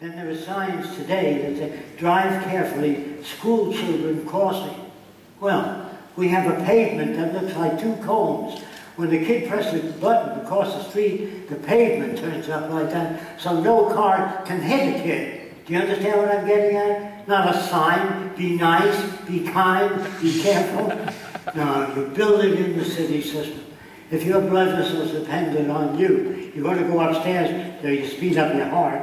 Then there are signs today that say, drive carefully, school children crossing. Well, we have a pavement that looks like two combs. When the kid presses the button across the street, the pavement turns up like that, so no car can hit a kid. Do you understand what I'm getting at? Not a sign, be nice, be kind, be careful. No, you build it in the city system. If your blood vessels depended on you, you're going to go upstairs, you speed up your heart,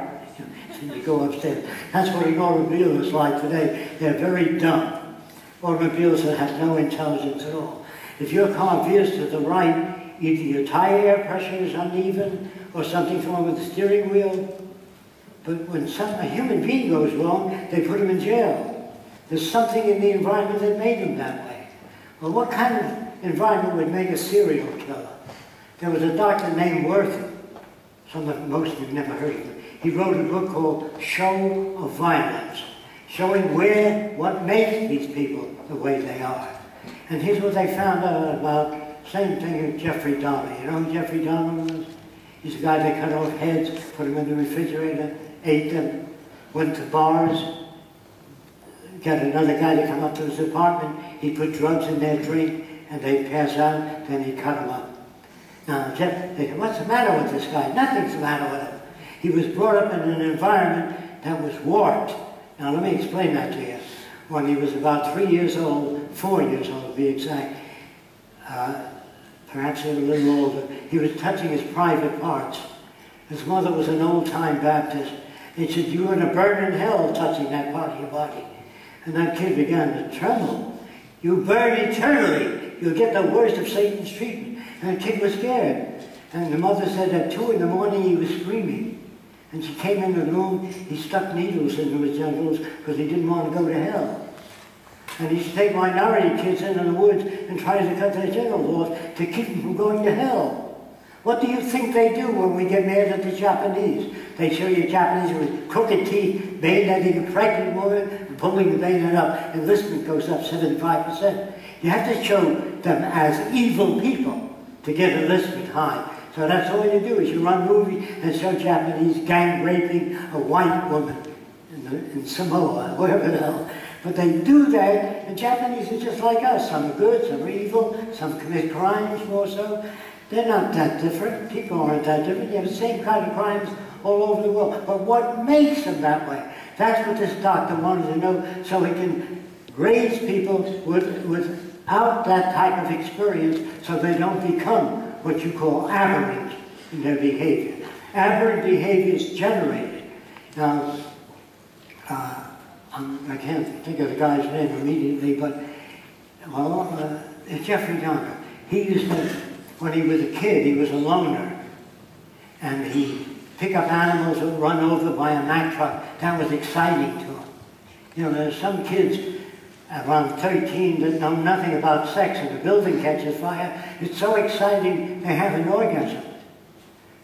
and you go upstairs. That's what an automobile is like today. They're very dumb. Automobiles that have no intelligence at all. If your car veers to the right, either your tire air pressure is uneven or something's wrong with the steering wheel. But when a human being goes wrong, they put him in jail. There's something in the environment that made him that way. Well, what kind of environment would make a serial killer? There was a doctor named Worthy. Most of you never heard of him. He wrote a book called Show of Violence, showing what makes these people the way they are. And here's what they found out about, same thing with Jeffrey Dahmer. You know who Jeffrey Dahmer was? He's a guy that cut off heads, put them in the refrigerator, ate them, went to bars, got another guy to come up to his apartment, he put drugs in their drink, and they'd pass out, then he'd cut them up. Now, Jeff, they said, what's the matter with this guy? Nothing's the matter with him. He was brought up in an environment that was warped. Now, let me explain that to you. When he was about 3 years old, 4 years old to be exact, perhaps a little older, he was touching his private parts. His mother was an old-time Baptist. He said, you're going to burn in hell touching that part of your body. And that kid began to tremble. You burn eternally. You'll get the worst of Satan's treatment. And the kid was scared. And the mother said at 2 in the morning he was screaming. And she came in the room, he stuck needles into his genitals because he didn't want to go to hell. And he used to take minority kids into the woods and try to cut their genitals off to keep them from going to hell. What do you think they do when we get mad at the Japanese? They show you Japanese with crooked teeth, bayoneting a pregnant woman, and pulling the bayonet up. Enlistment goes up 75%. You have to show them as evil people to get enlistment high. So that's all you do is you run movies and show Japanese gang raping a white woman in Samoa, wherever the hell. But they do that, and Japanese are just like us. Some are good, some are evil, some commit crimes more so. They're not that different. People aren't that different. You have the same kind of crimes all over the world. But what makes them that way? That's what this doctor wanted to know, so he can raise people without that type of experience so they don't become what you call aberrant in their behavior. Aberrant behavior is generated. Now, I can't think of the guy's name immediately, but Jeffrey Dahmer. He used to, when he was a kid, he was a loner, and he'd pick up animals that were run over by a Mack truck. That was exciting to him. You know, there's some kids around 13 that know nothing about sex, and the building catches fire. It's so exciting they have an orgasm.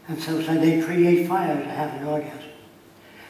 And so they create fire to have an orgasm.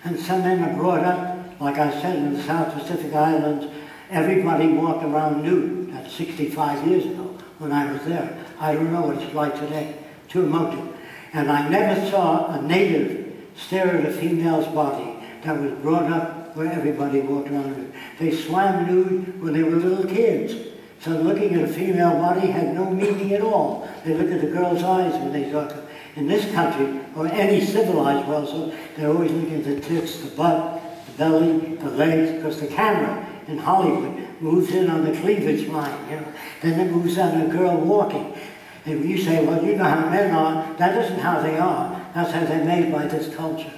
And some men are brought up, like I said, in the South Pacific Islands, everybody walked around nude. That's 65 years ago when I was there. I don't know what it's like today. Too emotive. And I never saw a native stare at a female's body that was brought up where everybody walked around nude. They swam nude when they were little kids. So looking at a female body had no meaning at all. They look at the girl's eyes when they talk. In this country, or any civilized world, so they're always looking at the tits, the butt, the belly, the legs, because the camera in Hollywood moves in on the cleavage line, you know. Then it moves on a girl walking. And when you say, well, you know how men are, that isn't how they are. That's how they're made by this culture.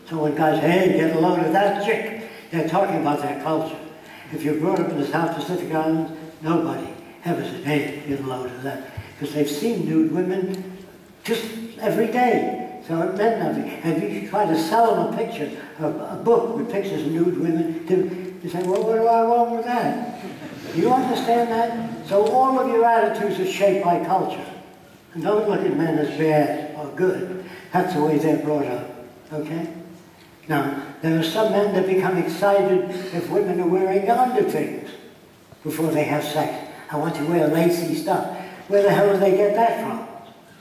So when guys say, hey, get a load of that chick, they're talking about their culture. If you're brought up in the South Pacific Islands, nobody ever said, hey, get a load of that. Because they've seen nude women just every day. So it meant nothing. And if you try to sell them a picture, a book with pictures of nude women, you say, well, what do I want with that? Do you understand that? So all of your attitudes are shaped by culture. And don't look at men as bad or good. That's the way they're brought up. Okay? Now, there are some men that become excited if women are wearing underthings before they have sex. I want to wear lacy stuff. Where the hell do they get that from?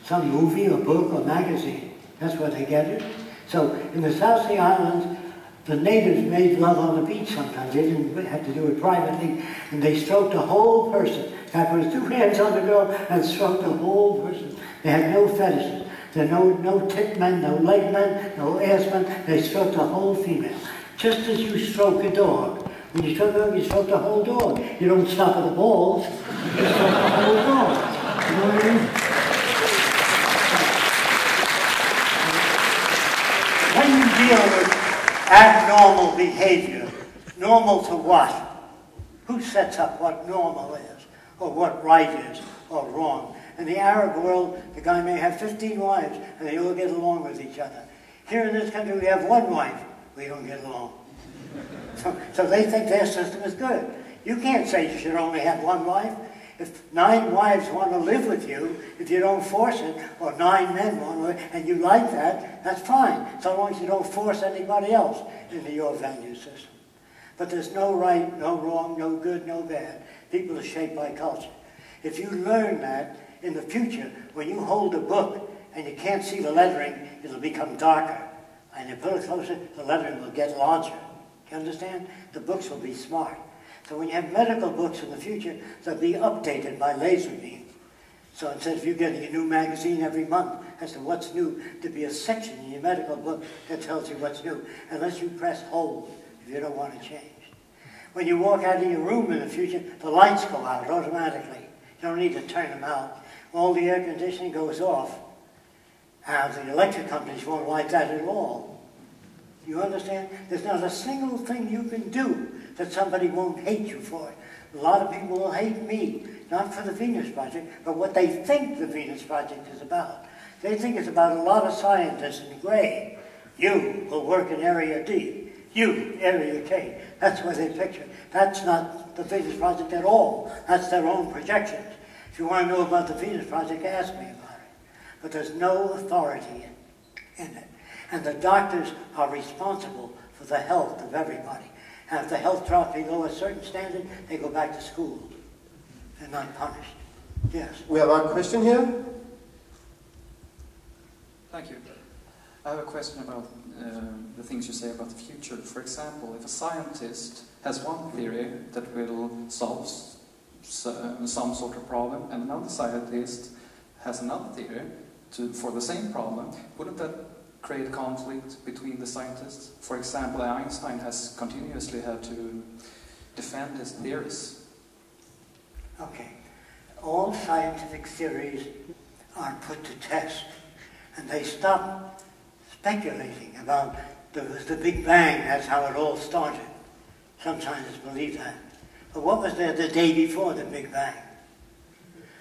Some movie or book or magazine. That's where they get it. So in the South Sea Islands, The natives made love on the beach sometimes. They didn't have to do it privately. And they stroked the whole person. That was 2 hands on the girl and stroked the whole person. They had no fetishes. There are no tit men, no leg men, no ass men. They stroked the whole female. Just as you stroke a dog. When you stroke a dog, you stroke the whole dog. You don't stop at the balls. You stroke the whole dog. You know what I mean? When you deal with abnormal behavior, normal to what? Who sets up what normal is, or what right is, or wrong? In the Arab world, the guy may have 15 wives, and they all get along with each other. Here in this country, we have 1 wife. We don't get along. So they think their system is good. You can't say you should only have 1 wife. If 9 wives want to live with you, if you don't force it, or 9 men want to, and you like that, that's fine, so long as you don't force anybody else into your value system. But there's no right, no wrong, no good, no bad. People are shaped by culture. If you learn that, in the future, when you hold a book and you can't see the lettering, it'll become darker. And you put it closer, the lettering will get larger. You understand? The books will be smart. So when you have medical books in the future, they'll be updated by laser beam. So instead of you getting a new magazine every month as to what's new, there'll be a section in your medical book that tells you what's new, unless you press hold if you don't want to change. When you walk out of your room in the future, the lights go out automatically. You don't need to turn them out. All the air conditioning goes off. The electric companies won't like that at all. You understand? There's not a single thing you can do that somebody won't hate you for it. A lot of people will hate me, not for the Venus Project, but what they think the Venus Project is about. They think it's about a lot of scientists in gray. You will work in Area D. You, Area K. That's what they picture. That's not the Venus Project at all. That's their own projections. If you want to know about the Venus Project, ask me about it. But there's no authority in it. And the doctors are responsible for the health of everybody. And if the health drops below a certain standard, they go back to school. They're not punished. Yes? We have a question here. Thank you. I have a question about the things you say about the future. For example, if a scientist has one theory that will solve some sort of problem, and another scientist has another theory for the same problem, wouldn't that create a conflict between the scientists? For example, Einstein has continuously had to defend his theories. Okay. All scientific theories are put to test, and they stop speculating about the Big Bang. That's how it all started. Some scientists believe that. But what was there the day before the Big Bang?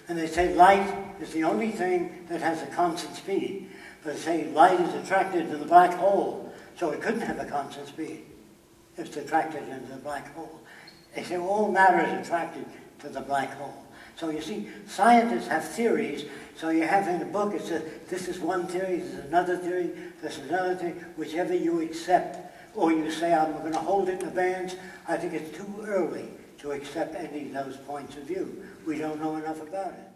And they say light is the only thing that has a constant speed. But they say light is attracted to the black hole, so it couldn't have a constant speed. It's attracted into the black hole. They say all matter is attracted to the black hole. So you see, scientists have theories. So you have in the book, it says, this is one theory, this is another theory, this is another theory, whichever you accept. Or you say, I'm going to hold it in abeyance. I think it's too early to accept any of those points of view. We don't know enough about it.